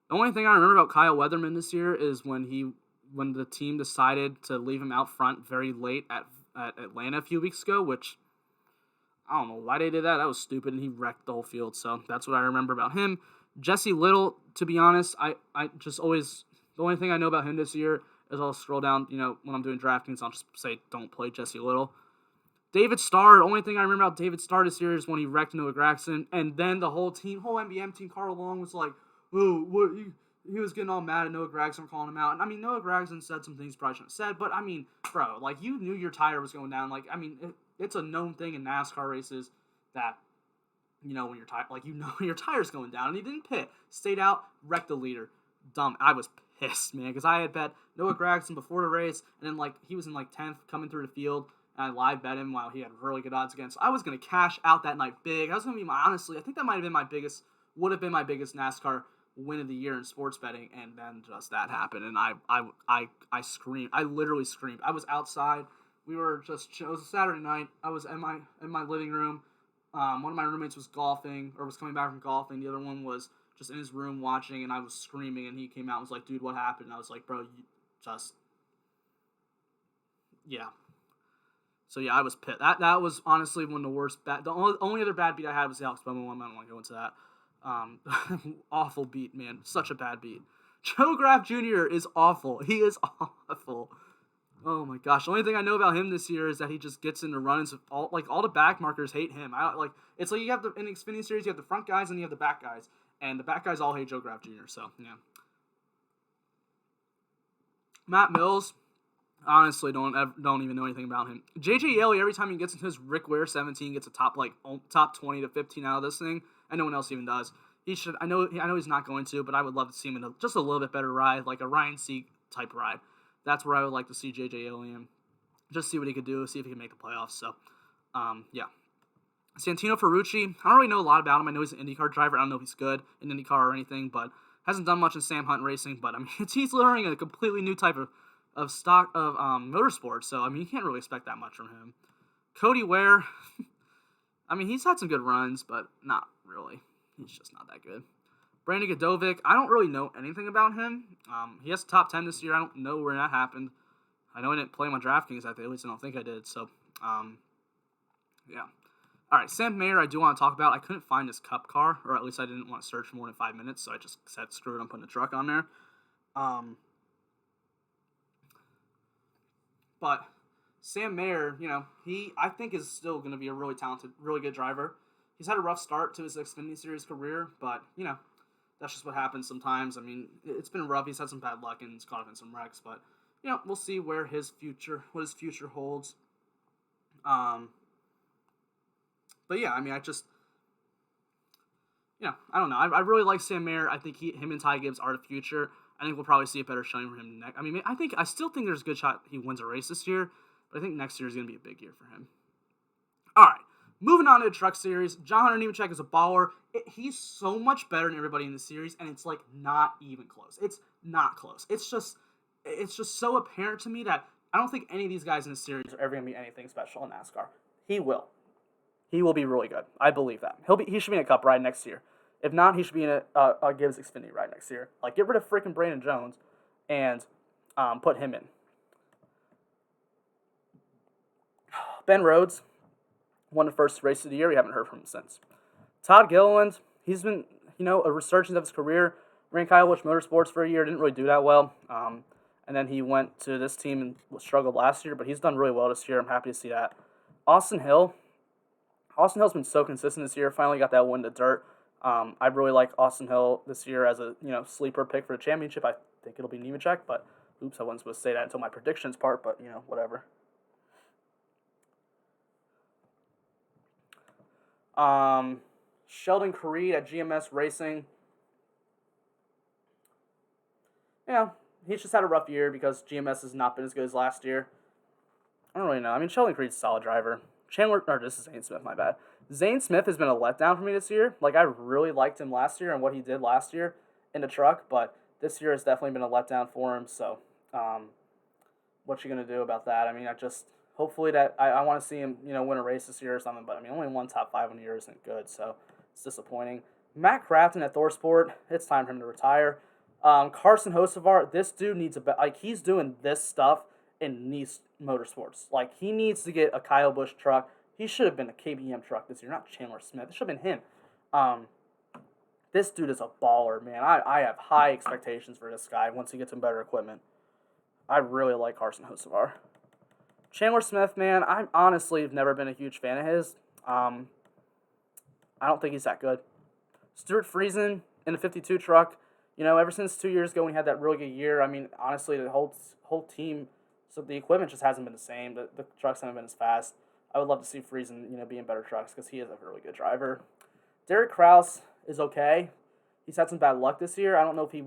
The only thing I remember about Kyle Weatherman this year is when the team decided to leave him out front very late at Atlanta a few weeks ago, which I don't know why they did that. That was stupid, and he wrecked the whole field. So that's what I remember about him. Jesse Little, to be honest, I just always, the only thing I know about him this year is I'll scroll down, when I'm doing DraftKings, I'll just say don't play Jesse Little. David Starr, the only thing I remember about David Starr this year is when he wrecked Noah Graxson, and then the whole MBM team, Carl Long, was like, oh, what, he was getting all mad at Noah Graxson for calling him out. And, I mean, Noah Graxson said some things he probably shouldn't have said, but, I mean, bro, like, you knew your tire was going down. Like, I mean, it's a known thing in NASCAR races that, when your tire, your tire's going down, and he didn't pit. Stayed out, wrecked the leader. Dumb. I was pissed, man, because I had bet Noah Graxson before the race, and then, he was in, 10th coming through the field, and I live bet him while he had really good odds against. So I was going to cash out that night big. I was going to be honestly, I think that would have been my biggest NASCAR win of the year in sports betting, and then just that happened, and I screamed. I literally screamed. I was outside. It was a Saturday night. I was in my living room. One of my roommates was golfing, or was coming back from golfing. The other one was just in his room watching, and I was screaming, and he came out and was like, dude, what happened? And I was like, bro, yeah. So, yeah, I was pissed. That was honestly one of the worst bad. The only other bad beat I had was the Alex Bowman one. I don't want to go into that. Awful beat, man. Such a bad beat. Joe Graf Jr. is awful. He is awful. Oh, my gosh. The only thing I know about him this year is that he just gets into runs. All the back markers hate him. It's like you have in the Xfinity Series, you have the front guys and you have the back guys. And the back guys all hate Joe Graf Jr., so, yeah. Matt Mills. Honestly, don't even know anything about him. JJ Yeley, every time he gets into his Rick Ware 17, gets a top 20 to 15 out of this thing, and no one else even does. He should. I know he's not going to, but I would love to see him in just a little bit better ride, like a Ryan Sieg type ride. That's where I would like to see JJ Yeley in. Just see what he could do, see if he can make the playoffs. So, yeah. Santino Ferrucci, I don't really know a lot about him. I know he's an IndyCar driver. I don't know if he's good in IndyCar or anything, but hasn't done much in Sam Hunt racing. But I mean, he's learning a completely new type of stock of motorsports, so I mean you can't really expect that much from him. Cody Ware, I mean he's had some good runs, but not really. He's just not that good. Brandon Godovic, I don't really know anything about him. He has top 10 this year. I don't know where that happened. I know I didn't play him on DraftKings. At least I don't think I did. So, yeah. All right, Sam Mayer I do want to talk about. I couldn't find his Cup car, or at least I didn't want to search for more than 5 minutes, so I just said screw it, I'm putting the truck on there. But Sam Mayer, I think is still going to be a really talented, really good driver. He's had a rough start to his Xfinity Series career, but, That's just what happens sometimes. I mean, it's been rough. He's had some bad luck and he's caught up in some wrecks, but we'll see what his future holds. But yeah, I mean, I don't know. I really like Sam Mayer. I think him and Ty Gibbs are the future. I think we'll probably see a better showing from him next. I mean, I still think there's a good shot he wins a race this year, but I think next year is going to be a big year for him. All right, moving on to the Truck Series. John Hunter Nemechek is a baller. He's so much better than everybody in the series, and it's like not even close. It's not close. It's just so apparent to me that I don't think any of these guys in the series are ever going to be anything special in NASCAR. He will. He will be really good. I believe that. He should be in a Cup ride next year. If not, he should be in a Gibbs Xfinity ride next year. Like, get rid of freaking Brandon Jones and put him in. Ben Rhodes won the first race of the year. We haven't heard from him since. Todd Gilliland, he's been, a resurgence of his career. Ran Kyle Busch Motorsports for a year. Didn't really do that well. And then he went to this team and struggled last year, but he's done really well this year. I'm happy to see that. Austin Hill's been so consistent this year. Finally got that win to dirt. I really like Austin Hill this year as a sleeper pick for the championship. I think it'll be Nemechek, but oops, I wasn't supposed to say that until my predictions part, but whatever. Sheldon Creed at GMS Racing. He's just had a rough year because GMS has not been as good as last year. I don't really know. I mean, Sheldon Creed's a solid driver. This is Zane Smith, my bad. Zane Smith has been a letdown for me this year. Like, I really liked him last year and what he did last year in the truck, but this year has definitely been a letdown for him, so what you going to do about that? I mean, hopefully that, I want to see him, win a race this year or something, but I mean, only one top 5 in the year isn't good, so it's disappointing. Matt Crafton at ThorSport, it's time for him to retire. Carson Hocevar, this dude needs he's doing this stuff in Nice Motorsports. Like, he needs to get a Kyle Busch truck. He should have been a KBM truck this year, not Chandler Smith. It should have been him. This dude is a baller, man. I have high expectations for this guy once he gets some better equipment. I really like Carson Hocevar. Chandler Smith, man, I honestly have never been a huge fan of his. I don't think he's that good. Stuart Friesen in the 52 truck, ever since 2 years ago when he had that really good year, I mean, honestly, the whole team, so the equipment just hasn't been the same. The trucks haven't been as fast. I would love to see Friesen, be in better trucks because he is a really good driver. Derek Kraus is okay. He's had some bad luck this year. I don't know if he,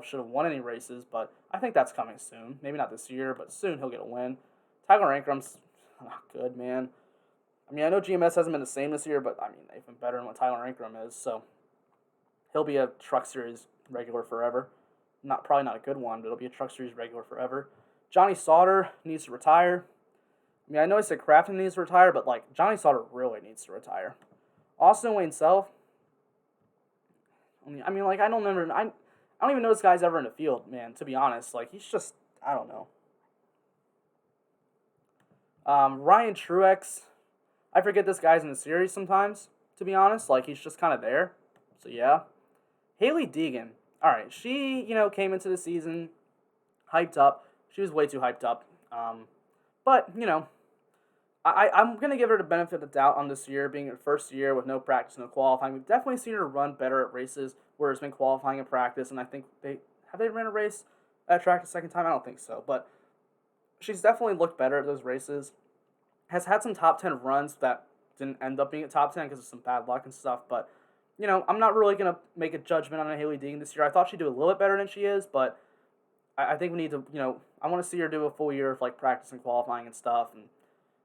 should have won any races, but I think that's coming soon. Maybe not this year, but soon he'll get a win. Tyler Ankram's not good, man. I mean, I know GMS hasn't been the same this year, but, I mean, they've been better than what Tyler Ankram is, so he'll be a Truck Series regular forever. Probably not a good one, but it'll be a Truck Series regular forever. Johnny Sauter needs to retire. I mean, I know I said Crafton needs to retire, but, Johnny Sauter really needs to retire. Austin Wayne Self, I don't even know this guy's ever in the field, man, to be honest. He's just, I don't know. Ryan Truex, I forget this guy's in the series sometimes, to be honest. He's just kind of there. So, yeah. Haley Deegan, all right, she, came into the season hyped up. She was way too hyped up. But, I'm going to give her the benefit of the doubt on this year, being her first year with no practice, no qualifying. We've definitely seen her run better at races where it's been qualifying and practice, and I think they ran a race at a track the second time? I don't think so, but she's definitely looked better at those races. Has had some top 10 runs that didn't end up being at top 10 because of some bad luck and stuff, but, I'm not really going to make a judgment on Haley Deegan this year. I thought she'd do a little bit better than she is, but I think we need to, I want to see her do a full year of, practice and qualifying and stuff, and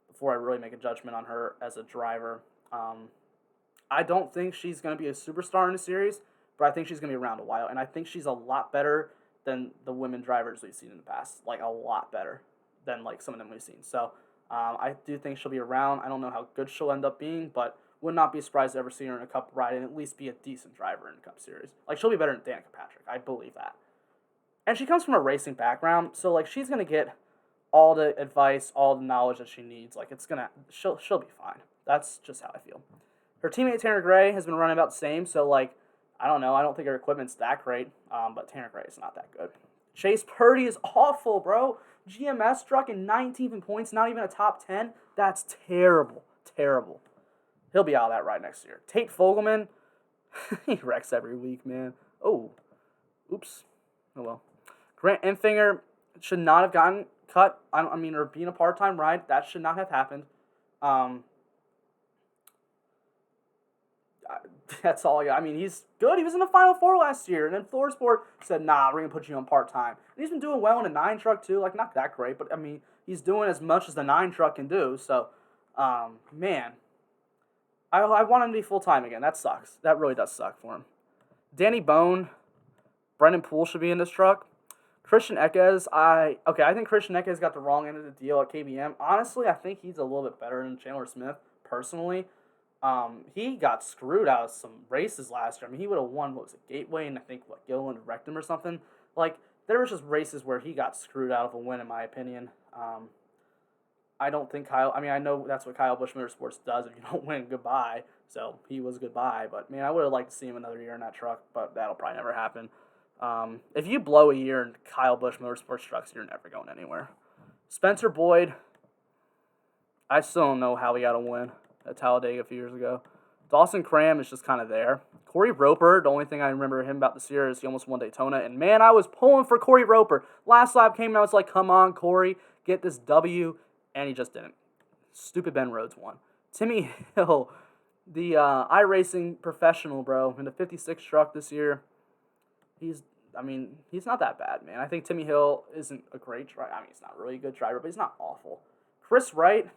before I really make a judgment on her as a driver. I don't think she's going to be a superstar in the series, but I think she's going to be around a while, and I think she's a lot better than the women drivers we've seen in the past. A lot better than, some of them we've seen. So, I do think she'll be around. I don't know how good she'll end up being, but would not be surprised to ever see her in a Cup ride and at least be a decent driver in the Cup Series. She'll be better than Danica Patrick. I believe that. And she comes from a racing background, so, she's going to get all the advice, all the knowledge that she needs. She'll be fine. That's just how I feel. Her teammate Tanner Gray has been running about the same, so, I don't know. I don't think her equipment's that great, but Tanner Gray is not that good. Chase Purdy is awful, bro. GMS truck in 19th in points, not even a top 10. That's terrible. He'll be out of that ride next year. Tate Fogelman, he wrecks every week, man. Oh, oops. Oh, well. Grant Enfinger should not have gotten cut. Or being a part-time ride. That should not have happened. That's all I got. I mean, he's good. He was in the Final Four last year. And then Thorsport said, nah, we're going to put you on part-time. And he's been doing well in the 9 truck, too. Like, not that great, but, I mean, he's doing as much as the 9 truck can do. So, man, I want him to be full-time again. That sucks. That really does suck for him. Danny Bone, Brendan Poole should be in this truck. Christian Eckes, I think Christian Eckes got the wrong end of the deal at KBM. Honestly, I think he's a little bit better than Chandler Smith, personally. He got screwed out of some races last year. I mean, he would have won, Gateway, and I think, Gilliland wrecked him or something. Like, there was just races where he got screwed out of a win, in my opinion. I don't think I know that's what Kyle Busch Motorsports does. If you don't win, goodbye. So, he was goodbye. But, man, I would have liked to see him another year in that truck, but that'll probably never happen. If you blow a year in Kyle Busch Motorsports trucks, you're never going anywhere. Spencer Boyd, I still don't know how he got a win at Talladega a few years ago. Dawson Cram is just kind of there. Corey Roper, the only thing I remember him about this year is he almost won Daytona. And, man, I was pulling for Corey Roper. Last lap came out, I was like, come on, Corey, get this W. And he just didn't. Stupid Ben Rhodes won. Timmy Hill, the iRacing professional, bro, in the 56 truck this year. He's not that bad, man. I think Timmy Hill isn't a great driver. I mean, he's not really a good driver, but he's not awful. Chris Wright,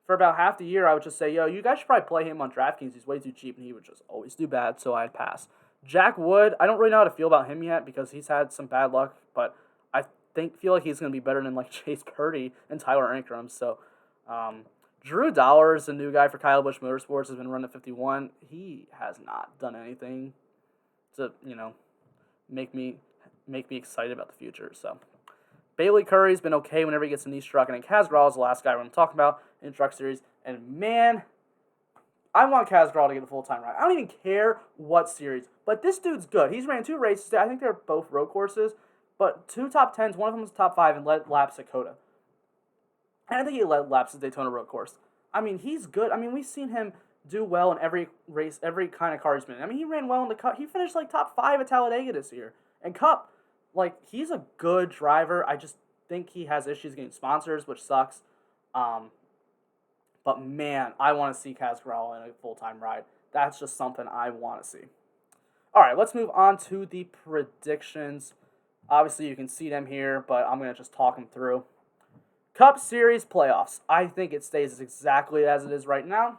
for about half the year, I would just say, yo, you guys should probably play him on DraftKings. He's way too cheap, and he would just always do bad, so I'd pass. Jack Wood, I don't really know how to feel about him yet because he's had some bad luck, but I feel like he's going to be better than, Chase Purdy and Tyler Ankrum. So, Drew Dowers, the new guy for Kyle Busch Motorsports, has been running 51. He has not done anything to, make me excited about the future. So, Bailey Curry's been okay whenever he gets in these truck, and then Kaz Grall is the last guy I'm talking about in Truck Series. And man, I want Kaz Grall to get a full-time ride. I don't even care what series, but this dude's good. He's ran 2 races. I think they're both road courses, but 2 top 10s. One of them was top 5 and led laps at Coda. And I think he led laps at Daytona road course. I mean, he's good. I mean, we've seen him do well in every race, every kind of car he's been in. I mean, he ran well in the Cup. He finished top 5 at Talladega this year. And Cup, he's a good driver. I just think he has issues getting sponsors, which sucks. But man, I want to see Kaz Grall in a full-time ride. That's just something I want to see. All right, let's move on to the predictions. Obviously, you can see them here, but I'm going to just talk them through. Cup Series playoffs. I think it stays exactly as it is right now.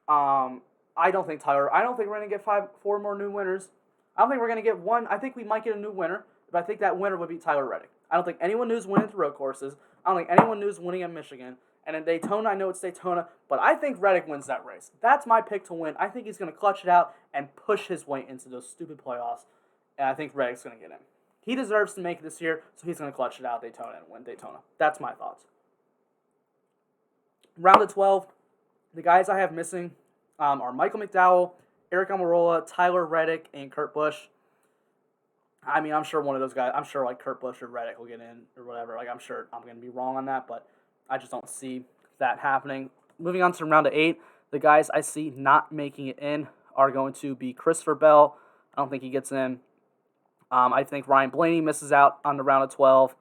I don't think we're going to get 4 more new winners. I don't think we're going to get one. I think we might get a new winner, but I think that winner would be Tyler Reddick. I don't think anyone new's winning at the road courses. I don't think anyone new's winning at Michigan. And in Daytona, I know it's Daytona, but I think Reddick wins that race. That's my pick to win. I think he's going to clutch it out and push his way into those stupid playoffs. And I think Reddick's going to get in. He deserves to make it this year, so he's going to clutch it out at Daytona and win Daytona. That's my thoughts. Round of 12, the guys I have missing are Michael McDowell, Eric Amarola, Tyler Reddick, and Kurt Busch. I mean, I'm sure one of those guys, Kurt Busch or Reddick will get in or whatever. I'm sure I'm going to be wrong on that, but I just don't see that happening. Moving on to round of 8, the guys I see not making it in are going to be Christopher Bell. I don't think he gets in. I think Ryan Blaney misses out on the round of 12.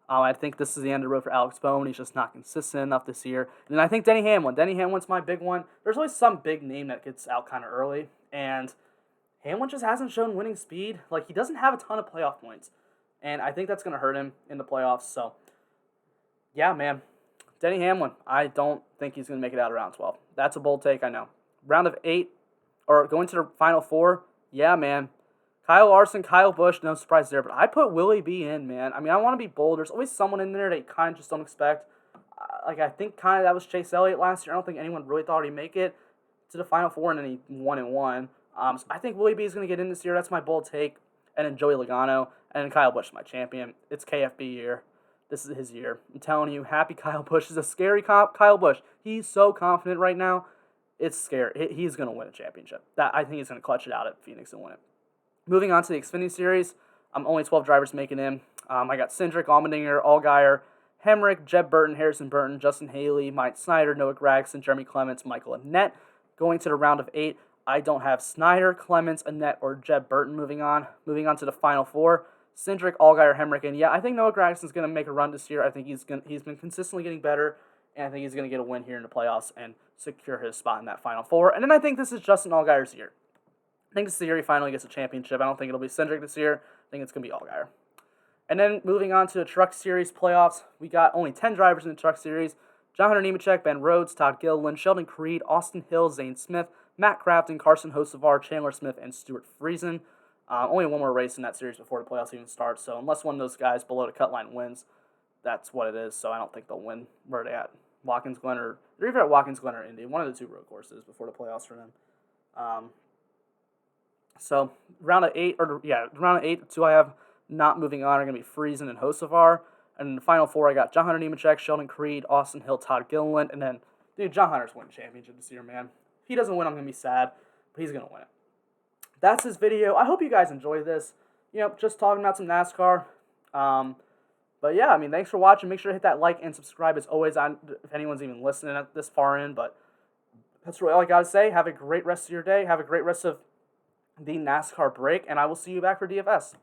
I think this is the end of the road for Alex Bowman. He's just not consistent enough this year. And then I think Denny Hamlin. Denny Hamlin's my big one. There's always some big name that gets out kind of early. And Hamlin just hasn't shown winning speed. He doesn't have a ton of playoff points. And I think that's going to hurt him in the playoffs. So, yeah, man. Denny Hamlin. I don't think he's going to make it out of round 12. That's a bold take, I know. Round of 8, or going to the final 4, yeah, man. Kyle Larson, Kyle Busch, no surprise there, but I put Willie B in, man. I mean, I want to be bold. There's always someone in there that you kind of just don't expect. I think kind of that was Chase Elliott last year. I don't think anyone really thought he'd make it to the Final Four, and then he won and won. So I think Willie B is going to get in this year. That's my bold take. And then Joey Logano, and then Kyle Busch is my champion. It's KFB year. This is his year. I'm telling you, happy Kyle Busch. Is a scary Kyle Busch. He's so confident right now. It's scary. He's going to win a championship. I think he's going to clutch it out at Phoenix and win it. Moving on to the Xfinity Series, only 12 drivers making in. I got Cindric, Omendinger, Allgaier, Hamrick, Jeb Burton, Harrison Burton, Justin Haley, Mike Snyder, Noah Graxson, Jeremy Clements, Michael Annett. Going to the round of 8, I don't have Snyder, Clements, Annette, or Jeb Burton moving on. Moving on to the final four, Cindric, Allgaier, Hamrick, and yeah, I think Noah Graxson's going to make a run this year. I think he's been consistently getting better, and I think he's going to get a win here in the playoffs and secure his spot in that final four. And then I think this is Justin Allgaier's year. I think this is the year he finally gets a championship. I don't think it'll be Cindric this year. I think it's going to be Allgaier. And then moving on to the Truck Series playoffs, we got only 10 drivers in the Truck Series. John Hunter Nemechek, Ben Rhodes, Todd Gilliland, Sheldon Creed, Austin Hill, Zane Smith, Matt Crafton, Carson Hocevar, Chandler Smith, and Stuart Friesen. Only one more race in that series before the playoffs even start, so unless one of those guys below the cut line wins, that's what it is. So I don't think they'll win. Where are they at? Watkins Glen, or they're either at Watkins Glen or Indy, one of the two road courses before the playoffs for them. So round of eight, the two I have not moving on are going to be Friesen and Hocevar. And in the final four, I got John Hunter Nemechek, Sheldon Creed, Austin Hill, Todd Gilliland, and then, dude, John Hunter's winning the championship this year, man. If he doesn't win, I'm going to be sad, but he's going to win it. That's his video. I hope you guys enjoyed this. Just talking about some NASCAR. But yeah, I mean, thanks for watching. Make sure to hit that like and subscribe as always, if anyone's even listening at this far in. But that's really all I got to say. Have a great rest of your day. Have a great rest of the NASCAR break, and I will see you back for DFS.